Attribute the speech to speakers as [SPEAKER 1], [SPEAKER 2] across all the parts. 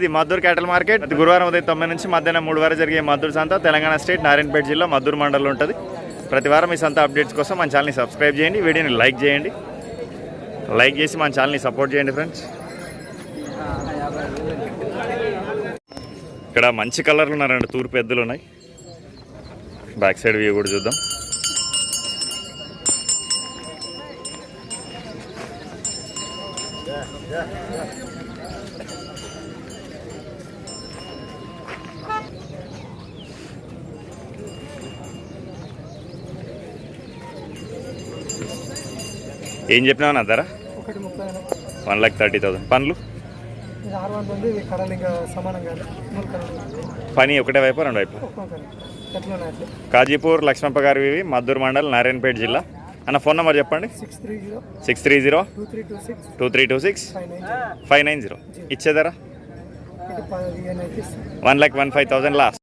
[SPEAKER 1] ఇది మద్దూరు క్యాటల్ మార్కెట్. ప్రతి గురువారం ఉదయం 9 నుంచి మధ్యాహ్నం 3 వరకు జరిగే మద్దూరు సంత తెలంగాణ స్టేట్ నారాయణపేట జిల్లా మద్దూరు మండలంలో ఉంటుంది. ప్రతి వారం ఈ సంత అప్డేట్స్ కోసం మన ఛానల్ని సబ్స్క్రైబ్ చేయండి, వీడియోని లైక్ చేయండి, లైక్ చేసి మన ఛానల్ని సపోర్ట్ చేయండి ఫ్రెండ్స్. ఇక్కడ మంచి కలర్లు ఉన్నారండి, తూర్పు ఎద్దులు ఉన్నాయి. బ్యాక్ సైడ్ వ్యూ కూడా చూద్దాం. ఏం చెప్పినావు నా ధర? 1,30,000. పనులు పని ఒకటే వైపు రెండు వైపు? కాజీపూర్ లక్ష్మప్ప గారి మద్దూరు మండల్ నారాయణపేట జిల్లా. అన్న ఫోన్ నెంబర్ చెప్పండి. 630-2326-590. ఇచ్చేదరా 1,15,000 లాస్ట్.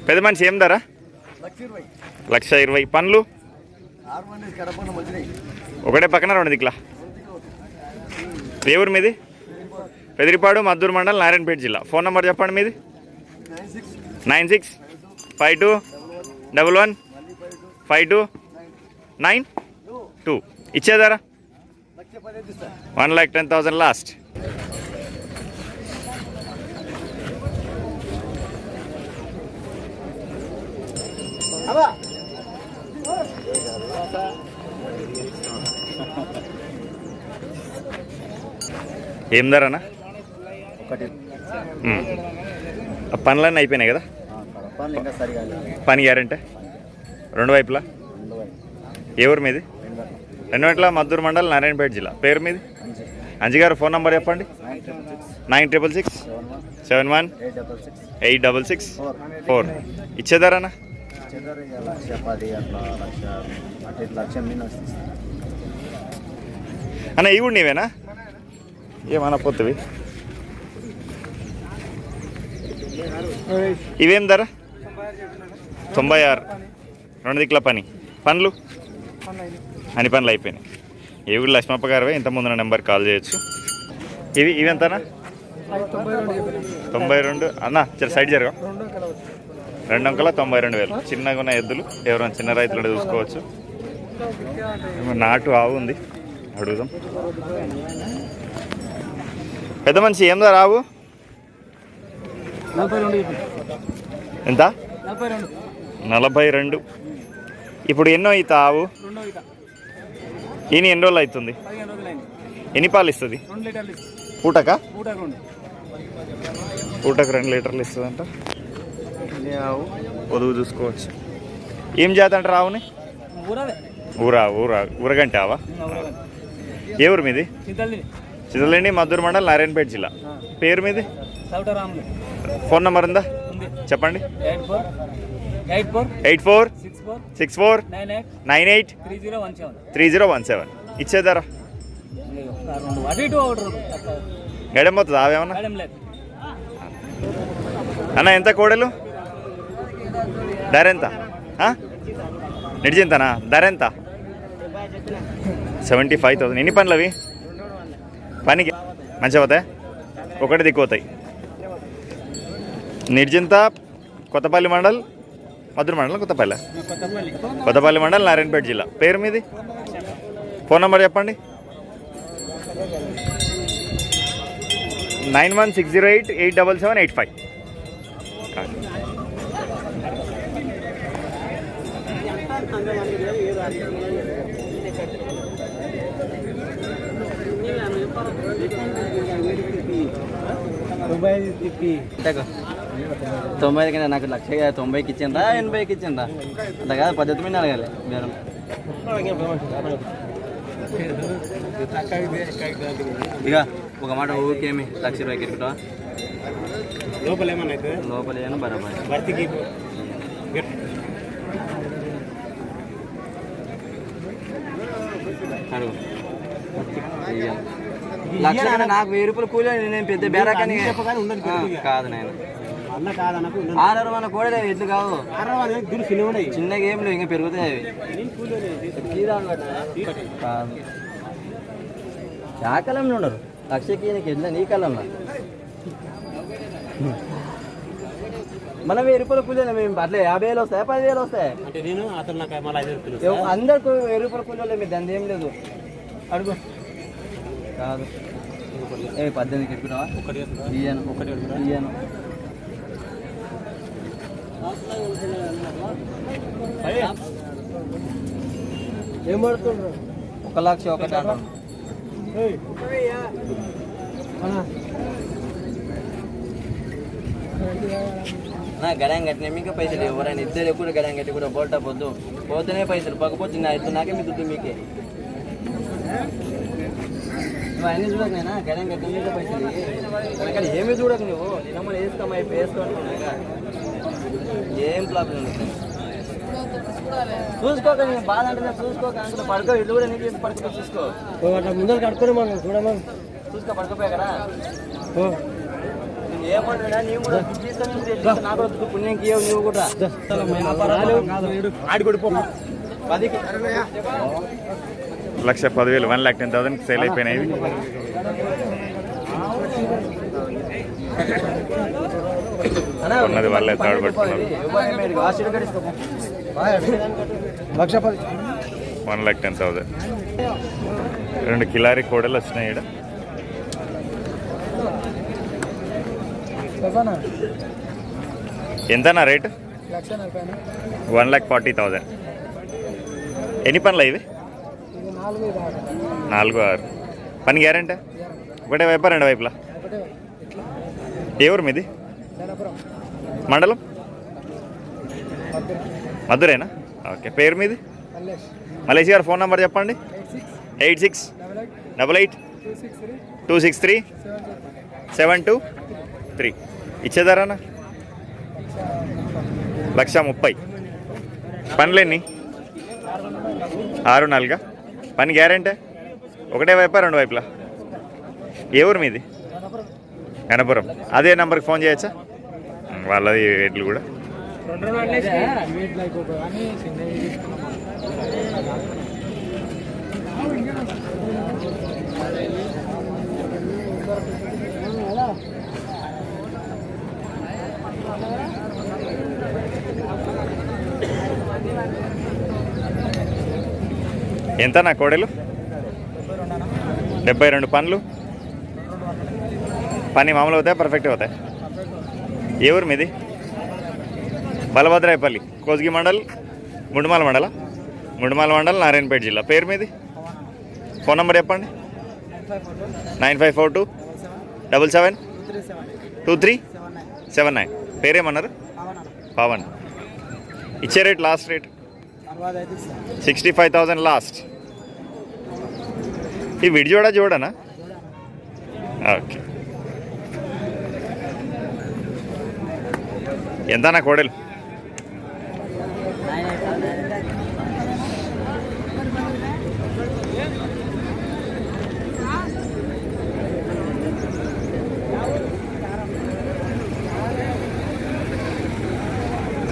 [SPEAKER 1] పెద్ద మనిషి ఏం ధర? 1,20,000. పనులు ఒకటే పక్కన రెండు దిక్కులా. ఏ ఊరు మీది? పెదిరిపాడు మద్దూరు మండల్ నారాయణపేట జిల్లా. ఫోన్ నెంబర్ చెప్పండి మీది. 9652115292. ఇచ్చేదారా 1,10,000 లాస్ట్. ఏం ధరనా? పనులన్నీ అయిపోయినాయి కదా? పని గ్యారంటీ రెండు వైపులా? ఏ ఊరు మీది? 2 మద్దూరు మండల్ నారాయణపేట జిల్లా. పేరు మీది? అంజిగారు. ఫోన్ నెంబర్ చెప్పండి. 9666718664. ఇచ్చేదారానా? అన్న ఇవి కూడా నీవేనా? ఏమన్నా పొత్తువి? ఇవేం ధర? 96. రెండు దిక్కుల పని. పనులు అన్ని పనులు అయిపోయినాయి. ఏ ఊరు లక్ష్మప్ప గారు ఇంత ముందు నెంబర్ కాల్ చేయొచ్చు. ఇవి ఎంతనా? 92. అన్న సైడ్ జరగా 2,92,000. చిన్నగా ఉన్న ఎద్దులు ఎవరైనా చిన్న రైతులు చూసుకోవచ్చు. నాటు ఆవు ఉంది, అడుగుదాం. పెద్ద మనిషి ఏం ధర ఆవు? ఎంత? 42. ఇప్పుడు ఎన్నో అవుతా ఆవు? ఈయన ఎన్ని రోజులు అవుతుంది? ఎన్ని పాలు ఇస్తుంది? పూటకు 2 లీటర్లు ఇస్తుంది అంట. పొదుగు చూసుకోవచ్చు. ఏం జాతి అంటారు ఆవుని? ఊరగంటే ఆవా? ఏ ఊరు మీది? చిత్తలండి మద్దూరు మండల్ నారాయణపేట జిల్లా. పేరు మీది? ఫోన్ నెంబర్ ఉందా చెప్పండి. 8464983017. ఇచ్చేదారా గడెం పోతుంది ఆవేమన్నా? అన్న ఎంత కోడలు ధర ఎంత? నిడిచింతనా ధర ఎంత? 75,000. ఎన్ని పనులు అవి? పనికి మంచిగా పోతాయి, ఒకటి దిక్కుపోతాయి. నిర్జింత కొత్తపల్లి మండల్ మద్దూరు మండలం కొత్తపల్లి మండల్ నారాయణపేట జిల్లా. పేరు మీది? ఫోన్ నెంబర్ చెప్పండి. 9160887785.
[SPEAKER 2] తొంభై కింద నాకు 1,90,000కి ఇచ్చిందా 80కి ఇచ్చిందా అంత కాదు, పద్ధతి మీద అడగాలి బేరం. ఇక ఒక మాట ఊరికేమి 1,00,000 రూపాయలకి ఎక్కువ లోపల ఏమన్నా బరాబర్ అడుగు లక్ష నాకు 1000 రూపాయలు కూలి నేను పెద్ద బేరాకని కాదు నేను ఆరు మన కూడా ఎట్లు కావు చిన్నగా ఏం లేవు ఇంకా పెరుగుతాయి అవి కాదు ఆ కాలంలో ఉండరు లక్షకి నీకు ఎట్లా నీ కాలంలో మనం 1000 రూపాయలు కూలి మేము అట్లా 50,000 వస్తాయి 10,000 వస్తాయి అందరికి 1000 రూపాయలు కూలి మీరు దాని ఏం లేదు అడుగు కాదు 18 ఎక్కుతావా ఇయ్యను ఏం పడుతుండ్రు 1,01,000 అంటారు నా గడాం కట్టిన ఇంకా పైసలు ఎవరైనా ఇద్దరు ఎప్పుడు గడాం కట్టి కూడా బోల్టా పొద్దు పోతేనే పైసలు పక్కపోతే నా ఇద్దరు నాకే మీ దుడ్డు మీకే నువ్వు అన్నీ చూడక నేనా గడాం కట్టిన మీద పైసలు ఇక్కడ ఏమీ చూడక నువ్వు నిన్నమ్మని వేసుకోమా వేసుకోనుకున్నాక ఏం ప్రాబ్లం లేదు చూసుకోక నేను బాధ అంటే చూసుకోక అందులో పడుకో ఇల్లు కూడా నీకు పడుకో చూసుకో ముందర కడుపునే మనం చూడమని చూసుకో పడుకోపోయా కదా ఏమన్నా నీవు కూడా తీసుకొని నాకు కూడా పుణ్యం కీయవు నువ్వు కూడా పదికి
[SPEAKER 1] 1,10,000 1,10,000 సేల్ అయిపోయినాయి ఉన్నది వాళ్ళే తాడు పట్టుకున్నారు 1,10,000 2 కిలారీ కోడలు వచ్చినాయి ఇక్కడ ఎంతనా రేటు 1,40,000 ఎన్ని పనులు ఇవి 4 6 పని గ్యారెంటీ ఒకటే వైపా 2 వైపులా ఏ ఊరు మీది మండలం మధురేనా ఓకే పేరు మీది మలేష్ గారు ఫోన్ నెంబర్ చెప్పండి 8688 263 723 ఇచ్చేదారానా 1,30,000 పనులేని 6 4 పని గ్యారెంటీ ఒకటే వైపా 2 వైపులా ఏ ఊరు మీది గణపురం అదే నెంబర్కి ఫోన్ చేయొచ్చా వాళ్ళది రేట్లు కూడా ఎంత నా కోడలు 72 పనులు పని మామూలు అవుతాయి పర్ఫెక్ట్ అవుతాయి ఏ ఊరు మీది బలభద్రాయపల్లి కోస్గి మండల్ గుండుమాల మండల్ నారాయణపేట జిల్లా పేరు మీది ఫోన్ నెంబర్ చెప్పండి 9542 772379 పేరేమన్నారు పవన్ ఇచ్చే రేట్ లాస్ట్ రేట్ 65,000 లాస్ట్ ఈ వీడియో చూడనా ఓకే ఎంత నా కోడలు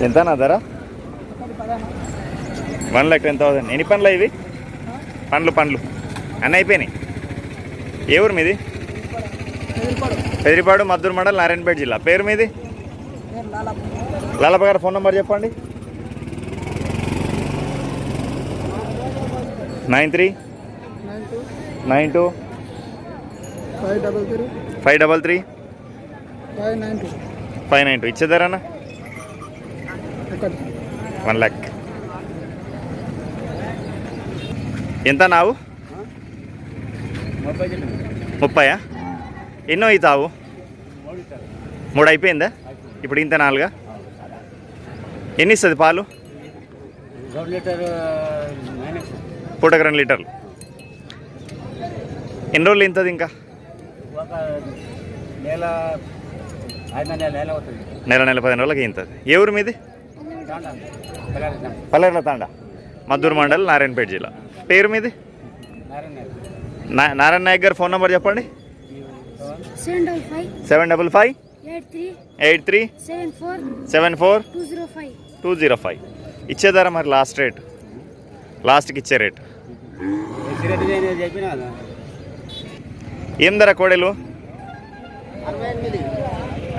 [SPEAKER 1] ఎంత నా ధర 1,10,000 ఎన్ని పనులు ఇవి పండ్లు అన్నీ అయిపోయినాయి ఏ ఊరు మీది పెదిరిపాడు మద్దూరు మండల్ నారాయణపేట జిల్లా పేరు మీది లాలప్ప గారు ఫోన్ నెంబర్ చెప్పండి 9392 533 592 ఇచ్చేదారన్నా 1,00,000 ఎంత నావు 30 ఎన్నో అవుతావు 3 అయిపోయిందా ఇప్పుడు ఇంత 4 ఎన్ని ఇస్తుంది పాలు పూటకు 2 లీటర్లు ఎన్ని రోజులు ఇంతది ఇంకా నెల 15 రోజులకి ఇంతది ఏ ఊరు మీది పల్లెర్ల తాండా మద్దూరు మండల్ నారాయణపేట జిల్లా పేరు మీది నారాయణ నాయక్ గారు ఫోన్ నెంబర్ చెప్పండి.
[SPEAKER 3] 755
[SPEAKER 1] 755
[SPEAKER 3] 74
[SPEAKER 1] 205. ఇచ్చేదారా మరి లాస్ట్కి ఇచ్చే రేట్ ఏం ధర కోడెలు?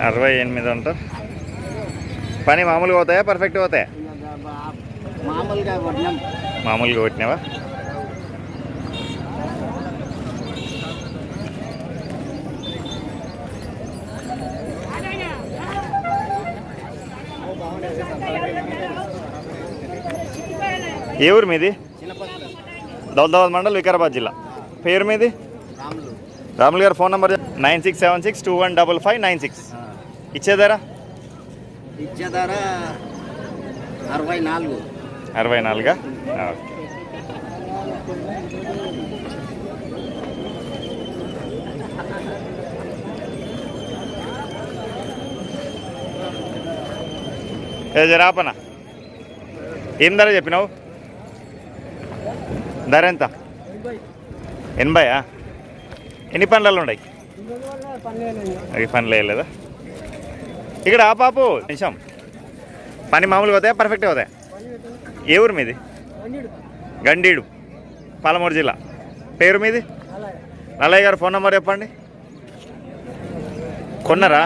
[SPEAKER 1] 68 అంటారు. పని మామూలుగా అవుతాయా, పర్ఫెక్ట్గా అవుతాయా? మామూలుగా కొట్టినావా? ఏ ఊరు మీది? దౌలతాబాద్ మండల్, వికారాబాద్ జిల్లా. పేరు మీది? రాములు గారు ఫోన్ నెంబర్ 9676215596. ఇచ్చేదారా? 64. ఏ జరాపనా ఏం ధర చెప్పినావు? ధర ఎంత? 80. ఎన్ని పనులలో ఉన్నాయి? అవి పనులు వేయలేదా? ఇక్కడ ఆ పాపు నిమిషం. పని మామూలుగా అవుతాయా, పర్ఫెక్ట్గా అవుతాయా? ఏ ఊరు మీది? గండీడు, పాలమూరు జిల్లా. పేరు మీది? నల్లయ్య గారు ఫోన్ నెంబర్ చెప్పండి. కొన్నారా?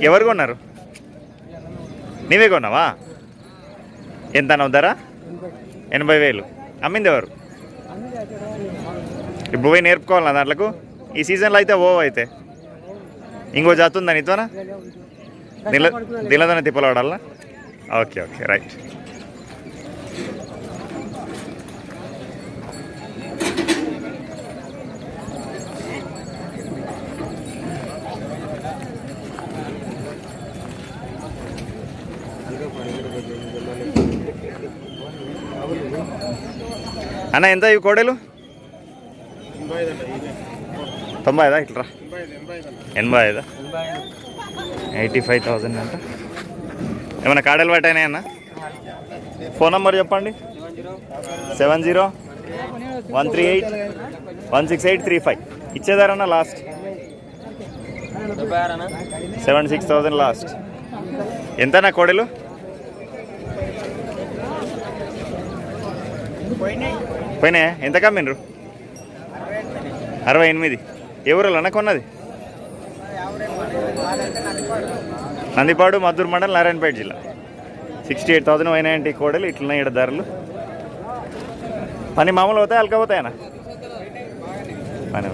[SPEAKER 1] ఎవరు కొన్నారు? నీవే కొన్నావా? ఎంత అన్నావు ధర? 80,000. అమ్మింది ఎవరు? ఇప్పుడు పోయి నేర్పుకోవాలన్నా దాంట్లకు? ఈ సీజన్లో అయితే అయితే ఇంకో జాతుందా నీతోనా? దీనిలోనే తిప్పలవాడాలా? Okay right. అన్న ఎంత ఇవి కోడలు? 90. ఇట్లా 85. 85,000 అంట. ఏమన్నా కాడలు పట్టాయినాయి అన్న? ఫోన్ నెంబర్ చెప్పండి. 7013816835. ఇచ్చేదారన్న లాస్ట్? 76,000 లాస్ట్. ఎంతనా కోడలు? పోయినాయా? ఎంత కమ్మిండ్రు? 68. ఎవరు అన్న కొన్నది? నందిపాడు, మద్దూరు మండల్, నారాయణపేట జిల్లా. 68,000 అయినాయంటే కోడలు. ఇట్లున్నాయి ఇక్కడ ధరలు. పని మామూలు అవుతాయి, అలకపోతాయనా? పని